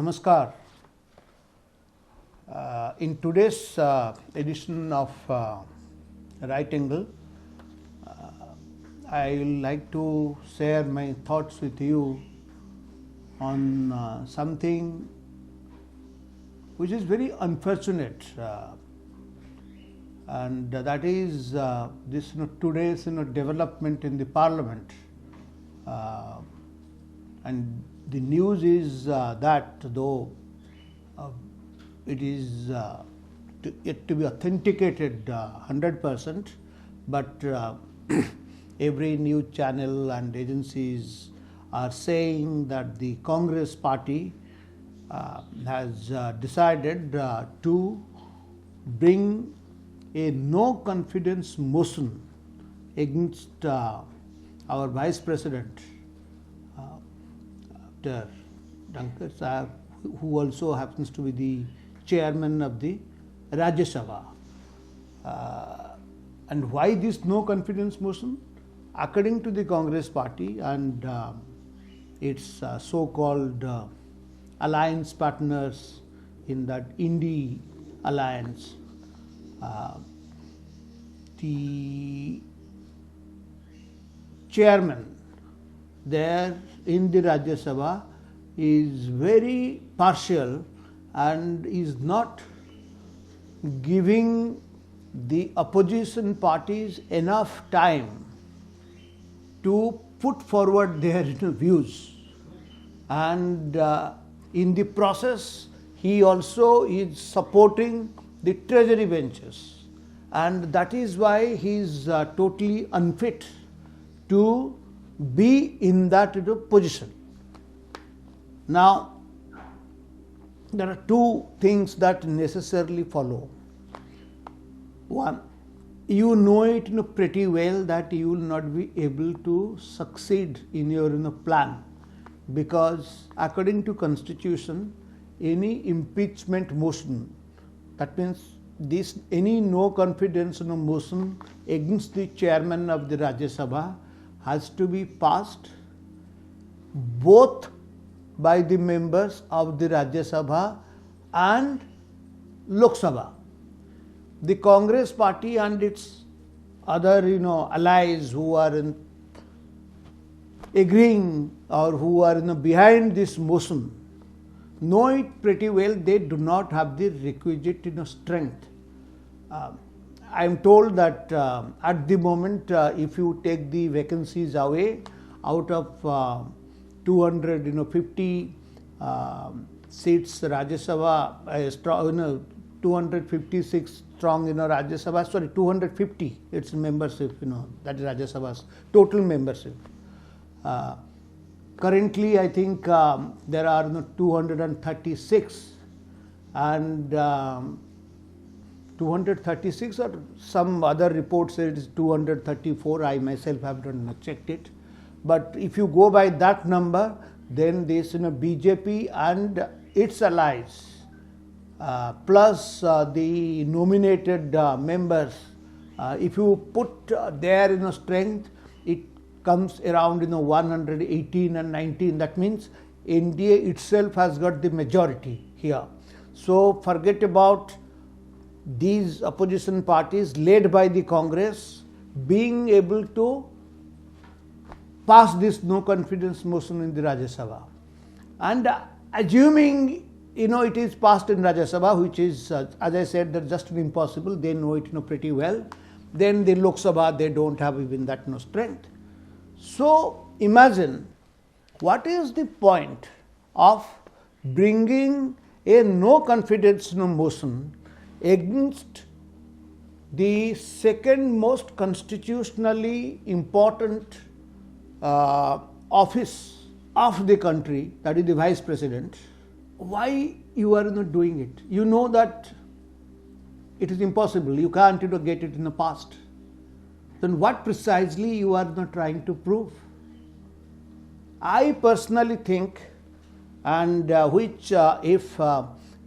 Namaskar. In today's edition of Right Angle, I will like to share my thoughts with you on something which is very unfortunate, and that is this today's development in the Parliament. And the news is that though it is yet to be authenticated 100%, but every news channel and agencies are saying that the Congress party has decided to bring a no confidence motion against our Vice President, Dankar Sahab, who also happens to be the chairman of the Rajya Sabha. And why this no confidence motion? According to the Congress party and its so-called alliance partners in that India alliance, the chairman there in the Rajya Sabha is very partial and is not giving the opposition parties enough time to put forward their views, and in the process he also is supporting the treasury benches, and that is why he is totally unfit to be in that position. Now, there are two things that necessarily follow. One, you know it pretty well that you will not be able to succeed in your plan, because according to Constitution, any impeachment motion, that means this any no confidence motion against the chairman of the Rajya Sabha has to be passed both by the members of the Rajya Sabha and Lok Sabha. The Congress party and its other allies who are agreeing or who are behind this motion know it pretty well. They do not have the requisite strength. I am told that at the moment, if you take the vacancies away, out of 250 seats Rajya Sabha, 256 strong Rajya Sabha, sorry, 250 its membership, that is Rajya Sabha's total membership. Currently I think there are 236, and 236 or some other report says it is 234. I myself have not checked it. But if you go by that number, then this BJP and its allies plus the nominated members, if you put their strength, it comes around 118 and 19. That means India itself has got the majority here. So forget about these opposition parties led by the Congress being able to pass this no confidence motion in the Rajya Sabha, and assuming it is passed in Rajya Sabha, which is as I said, that's just impossible. They know it pretty well. Then the Lok Sabha, they don't have even that strength. So imagine what is the point of bringing a no confidence motion against the second most constitutionally important office of the country, that is the Vice President. Why you are not doing it? You know that it is impossible. You can't get it in the past. Then what precisely you are not trying to prove? I personally think, and which if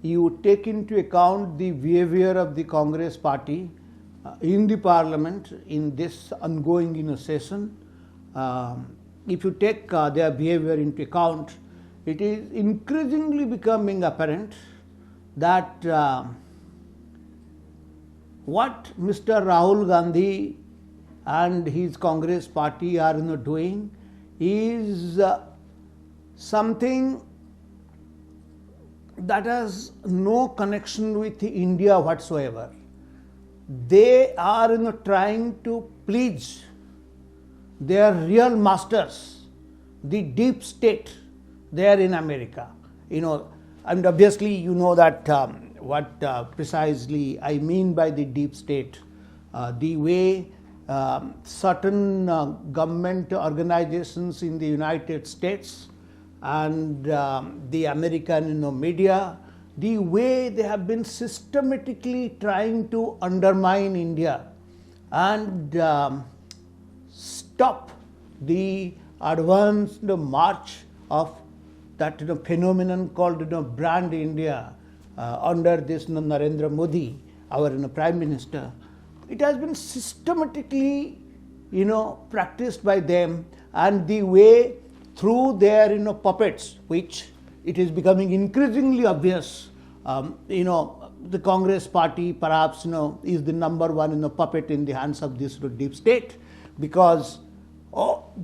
you take into account the behavior of the Congress party in the Parliament in this ongoing session, if you take their behavior into account, it is increasingly becoming apparent that what Mr. Rahul Gandhi and his Congress party are doing is something that has no connection with India whatsoever. They are trying to please their real masters, the deep state there in America. And obviously you know that what precisely I mean by the deep state. The way certain government organizations in the United States and the American media, the way they have been systematically trying to undermine India and stop the advanced march of that phenomenon called brand India under this Narendra Modi, our Prime Minister. It has been systematically practiced by them, and the way through their puppets, which it is becoming increasingly obvious, the Congress party perhaps is the number one puppet in the hands of this deep state, because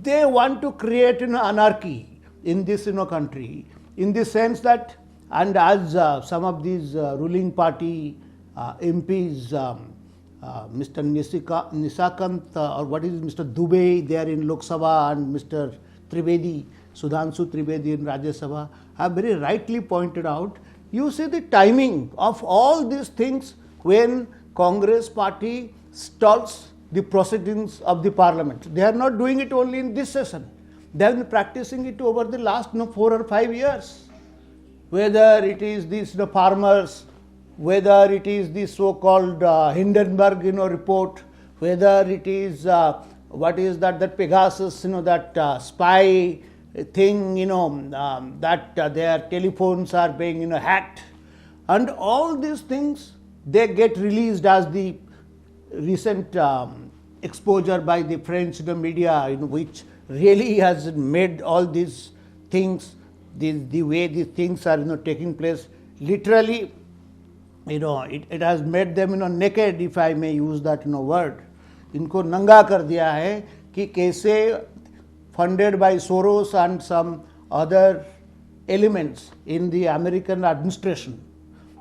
they want to create anarchy in this country, in the sense that, and as some of these ruling party MPs, Mr. Nisakant or what is Mr. Dubey there in Lok Sabha and Mr. Trivedi, Sudhanshu Trivedi in Rajya Sabha have very rightly pointed out, you see the timing of all these things when Congress party stalls the proceedings of the parliament. They are not doing it only in this session. They have been practicing it over the last 4 or 5 years. Whether it is these farmers, whether it is the so-called Hindenburg report, whether it is what is that Pegasus, that spy thing, that their telephones are being hacked, and all these things they get released as the recent exposure by the French media, which really has made all these things, the way these things are taking place, literally, it has made them naked, if I may use that word. इनको नंगा कर दिया है कि कैसे funded by Soros and some other elements in the American administration,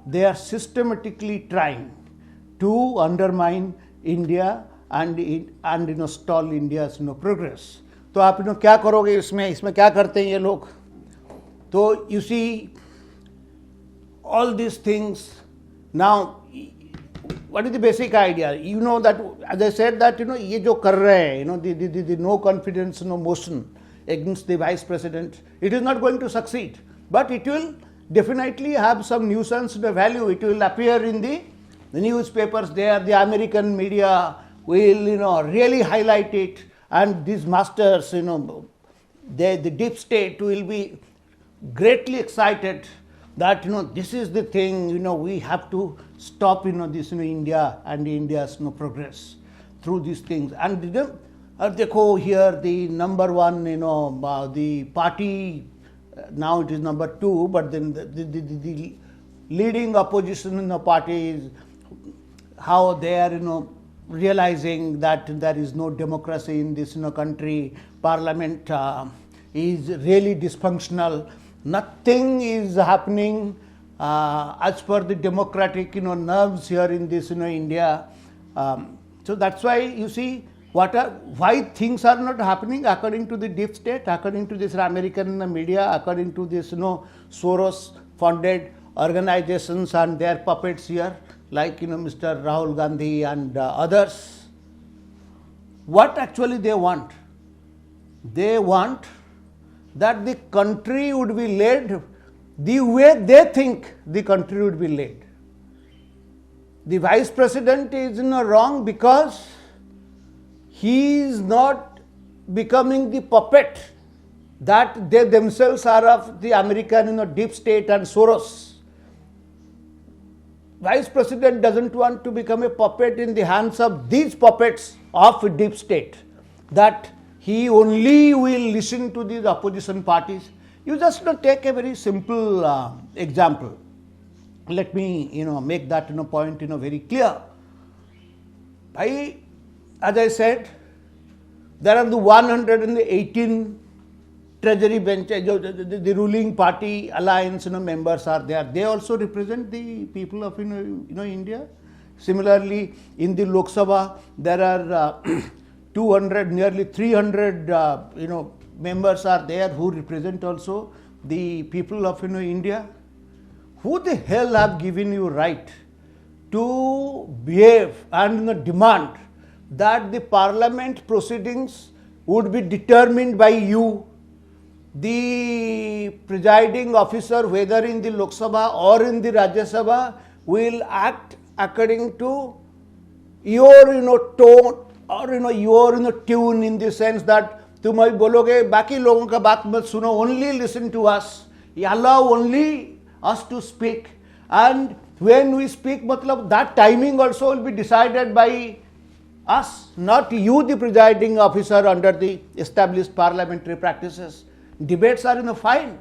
they are systematically trying to undermine India and stall India's progress. तो आप क्या करोगे इसमें क्या करते हैं ये लोग? तो you see all these things. Now, what is the basic idea? You know that, as I said, that ये जो कर रहे हैं, the no confidence motion against the vice president, it is not going to succeed, but it will definitely have some nuisance value. It will appear in the newspapers there. The American media will really highlight it, and these masters, the deep state will be greatly excited that this is the thing, we have to stop this India and India's progress through these things. And देखो here the number one, the party, now it is number 2, but then the leading opposition parties, how they are realizing that there is no democracy in this country, parliament is really dysfunctional, nothing is happening as per the democratic nerves here in this India. So that's why you see why things are not happening according to the deep state, according to this American media, according to this Soros funded organizations and their puppets here, like Mr. Rahul Gandhi and others. What actually they want? They want that the country would be led the way they think the country would be led. The vice president is wrong because he is not becoming the puppet that they themselves are of the American deep state and Soros. Vice president doesn't want to become a puppet in the hands of these puppets of deep state, that he only will listen to these opposition parties, You just take a very simple example. Let me make that point very clear. As I said, there are the 118 treasury benches, the ruling party alliance members are there. They also represent the people of India. Similarly, in the Lok Sabha, there are 200, nearly 300 members are there who represent also the people of India. Who the hell have given you right to behave and demand that the parliament proceedings would be determined by you, the presiding officer, whether in the Lok Sabha or in the Rajya Sabha, will act according to your tone or your tune, in the sense that तुम अभी बोलोगे बाकी लोगों का बात मत सुनो, only listen to us, allow only us to speak, and when we speak, matlab that timing also will be decided by us, not you, the presiding officer, under the established parliamentary practices. Debates are fine.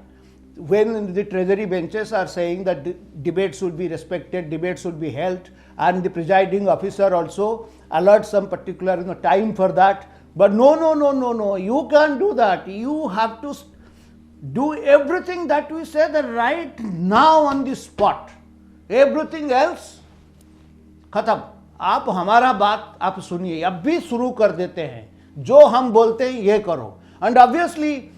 When the treasury benches are saying that debates should be respected, debates should be held, and the presiding officer also allots some particular time for that. But no, you can't do that. You have to do everything that we say that right now on the spot. Everything else खत्म. आप हमारा बात आप सुनिए, अब भी शुरू कर देते हैं, जो हम बोलते हैं ये करो. And obviously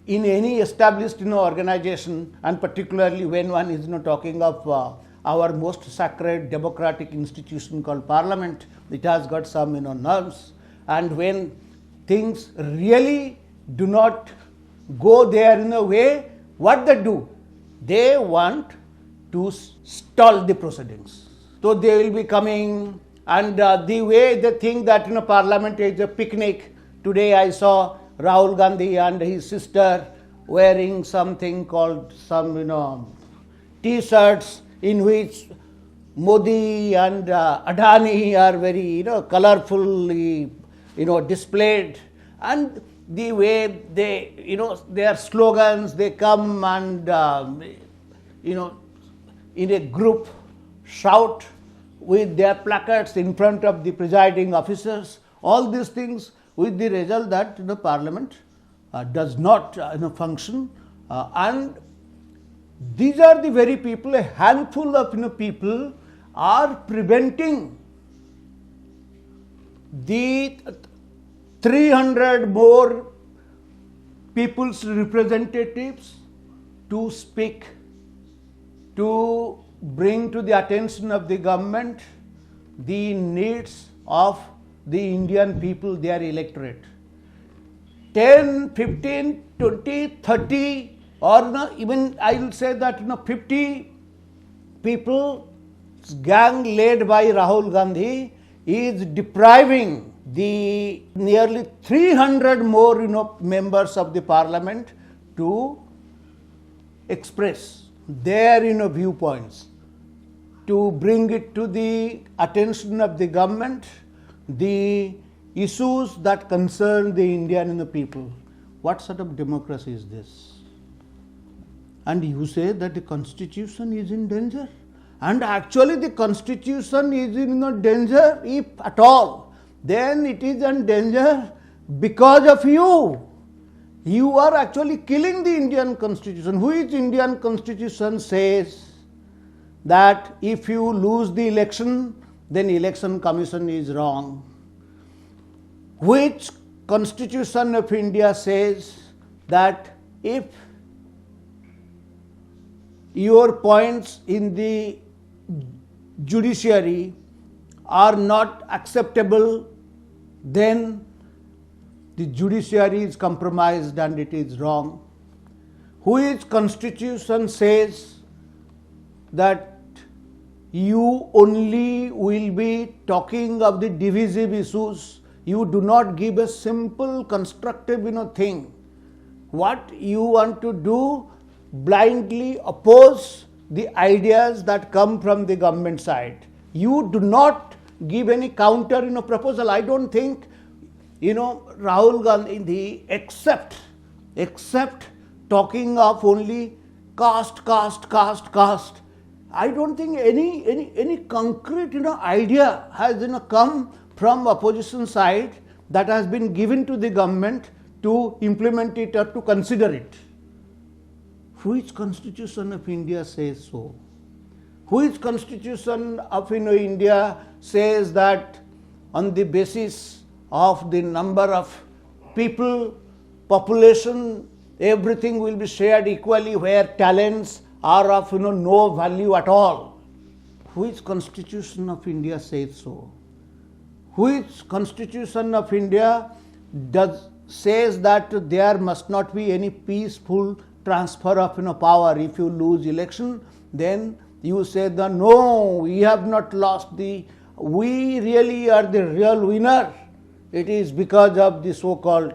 in any established organization, and particularly when one is talking of our most sacred democratic institution called parliament, it has got some nerves. And when things really do not go there in a way, what they do? They want to stall the proceedings. So they will be coming, and the way they think that parliament is a picnic. Today I saw Rahul Gandhi and his sister wearing something called some T-shirts in which Modi and Adani are very colorfully displayed, and the way they their slogans, they come and in a group shout with their placards in front of the presiding officers. All these things with the result that parliament does not function, and these are the very people, a handful of people are preventing the 300 more people's representatives to speak, to bring to the attention of the government the needs of the Indian people, their electorate. 10, 15, 20, 30, or even I will say that 50 people, gang led by Rahul Gandhi, is depriving the nearly 300 more members of the parliament to express their viewpoints, to bring it to the attention of the government, the issues that concern the Indian people. What sort of democracy is this? And you say that the constitution is in danger, and actually the constitution is in danger, if at all, then it is in danger because of you. You are actually killing the Indian constitution. Which Indian constitution says that if you lose the election, then election commission is wrong? Which constitution of India says that if your points in the judiciary are not acceptable, then the judiciary is compromised and it is wrong? Which constitution says that you only will be talking of the divisive issues? You do not give a simple constructive thing. What you want to do, blindly oppose the ideas that come from the government side. You do not give any counter proposal. I don't think Rahul Gandhi except talking of only caste, caste, caste, caste. I don't think any concrete idea has come from opposition side that has been given to the government to implement it or to consider it. Which Constitution of India says so? Which Constitution of India says that on the basis of the number of people, population, everything will be shared equally, where talents are of no value at all? Which Constitution of India says so? Which Constitution of India says that there must not be any peaceful transfer of power? If you lose election, then you say that no, we have not lost, we really are the real winner. It is because of the so-called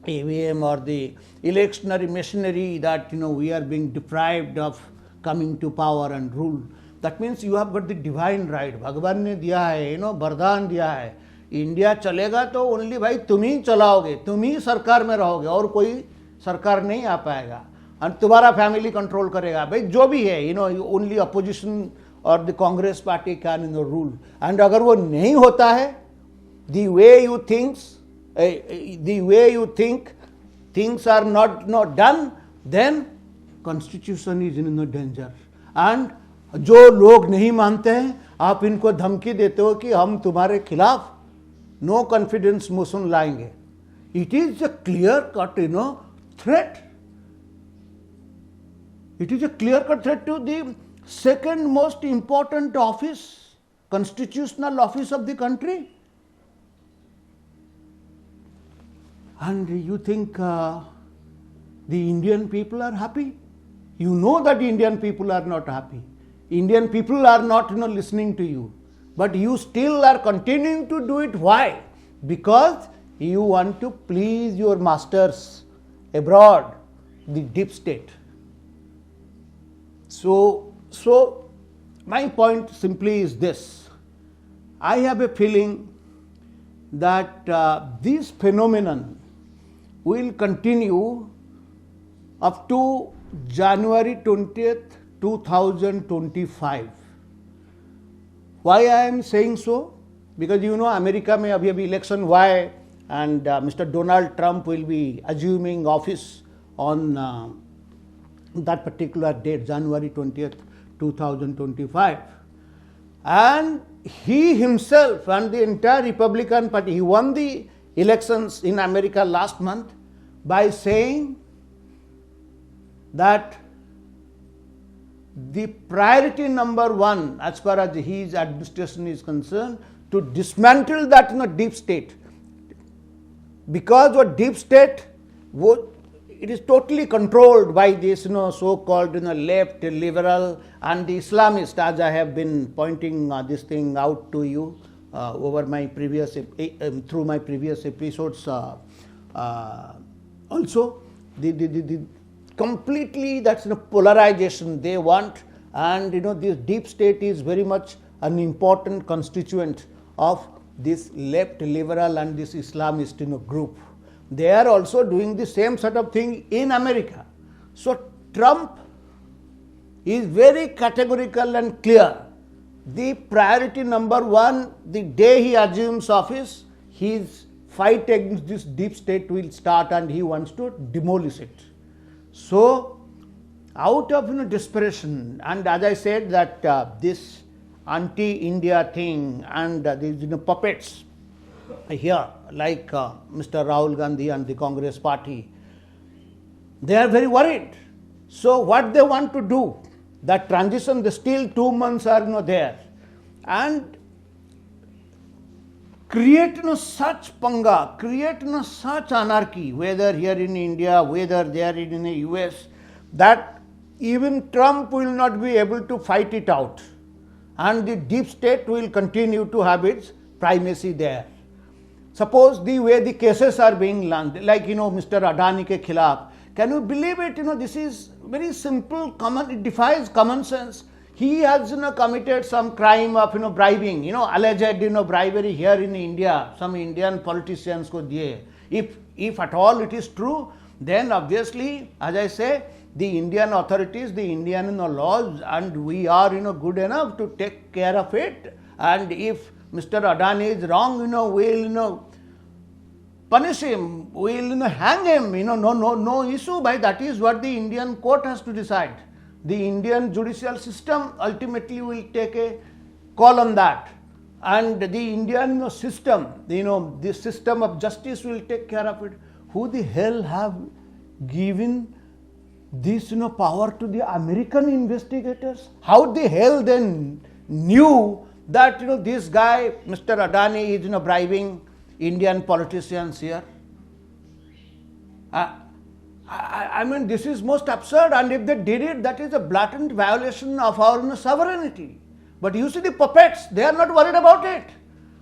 EVM or the electionary machinery that we are being deprived of coming to power and rule. That means you have got the divine right. भगवान ने दिया है, वरदान दिया है. India चलेगा तो only भाई तुम ही चलाओगे, तुम ही सरकार में रहोगे, और कोई सरकार नहीं आ पाएगा, और तुम्हारा फैमिली कंट्रोल करेगा. भाई जो भी है, ओनली अपोजिशन और the Congress party can rule. And अगर वो नहीं होता है, the way you think things are not done, then constitution is in danger. And जो लोग नहीं मानते हैं, आप इनको धमकी देते हो कि हम तुम्हारे खिलाफ नो कॉन्फिडेंस मोशन लाएंगे. It is a clear-cut threat. It is a clear-cut threat to the second most important office, constitutional office of the country. And you think the Indian people are happy? You know that the Indian people are not happy. Indian people are not listening to you. But you still are continuing to do it. Why? Because you want to please your masters abroad, the deep state. So my point simply is this. I have a feeling that this phenomenon will continue up to January 20th, 2025. Why I am saying so? Because America में अभी election हुआ, and Mr. Donald Trump will be assuming office on that particular date, January 20th, 2025. And he himself and the entire Republican Party, he won the elections in America last month by saying that the priority number one, as far as his administration is concerned, to dismantle that deep state. Because what deep state, it is totally controlled by this so-called left, liberal, and the Islamist, as I have been pointing this thing out to you over my previous through my previous episodes. Also, the completely that's polarization they want, and this deep state is very much an important constituent of this left, liberal, and this Islamist group. They are also doing the same sort of thing in America. So Trump is very categorical and clear. The priority number one, the day he assumes office, his fight against this deep state will start, and he wants to demolish it. So out of desperation, and as I said that this anti-India thing and these puppets here, like Mr. Rahul Gandhi and the Congress party, they are very worried. So what they want to do, that transition, the still 2 months are there, and create such panga, create such anarchy, whether here in India, whether there in the US, that even Trump will not be able to fight it out, and the deep state will continue to have its primacy there. Suppose the way the cases are being launched, like Mr. Adani ke khilaf, can you believe it? This is very simple, it defies common sense. He has committed some crime of bribing, alleged bribery here in India, some Indian politicians ko diye. If at all it is true, then obviously, as I say, the Indian authorities, the Indian laws, and we are good enough to take care of it. And if Mr. Adani is wrong, we'll punish him, we'll hang him, no issue. By that is what the Indian court has to decide. The Indian judicial system ultimately will take a call on that, and the Indian system, the system of justice will take care of it. Who the hell have given this power to the American investigators? How the hell then knew that this guy Mr. Adani is bribing Indian politicians here? I mean, this is most absurd, and if they did it, that is a blatant violation of our sovereignty. But you see the puppets, they are not worried about it.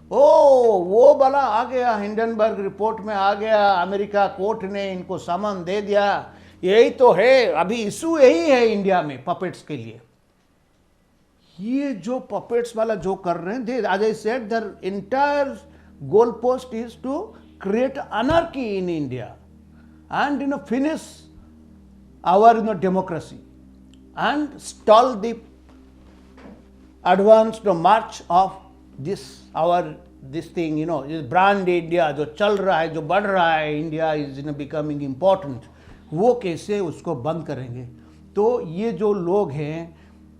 Oh, वो बला आ गया, Hindenburg report में आ गया, America court ने इनको समन दे दिया, यही तो है, अभी इशू यही है इंडिया में पपेट्स के लिए. ये जो पपेट्स वाला जो कर रहे हैं, as I said, their entire goal post is to create anarchy in India and finish our democracy and stall the advanced march of this thing, this brand India जो चल रहा है, जो बढ़ रहा है, India is becoming important, वो कैसे उसको बंद करेंगे? तो ये जो लोग हैं,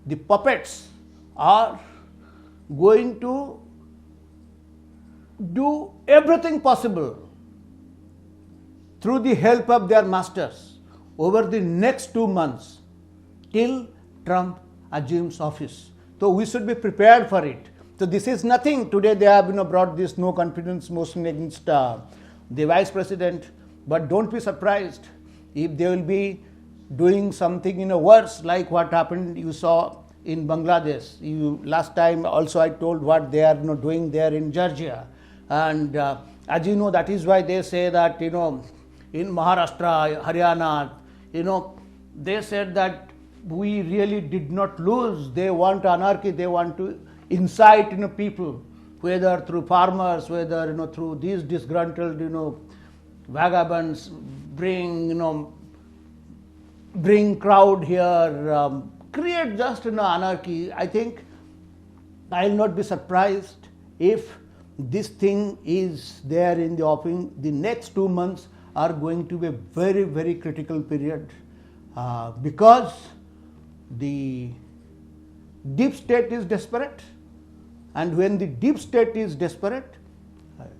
the puppets are going to do everything possible through the help of their masters over the next 2 months till Trump assumes office. So we should be prepared for it. So this is nothing. Today they have brought this no confidence motion against the vice president, but don't be surprised if they will be doing something worse, like what happened you saw in Bangladesh. Last time also I told what they are doing there in Georgia, and as you know, that is why they say that in Maharashtra, Haryana, they said that we really did not lose. They want anarchy. They want to incite people, whether through farmers, whether through these disgruntled vagabonds, bring crowd here, create just anarchy. I think I will not be surprised if this thing is there in the offing. The next 2 months are going to be a very, very critical period because the deep state is desperate, and when the deep state is desperate,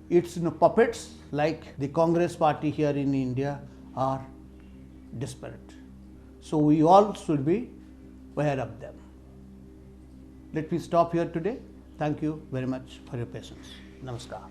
its puppets like the Congress party here in India are desperate. So we all should be aware of them. Let me stop here today. Thank you very much for your patience. Namaskar.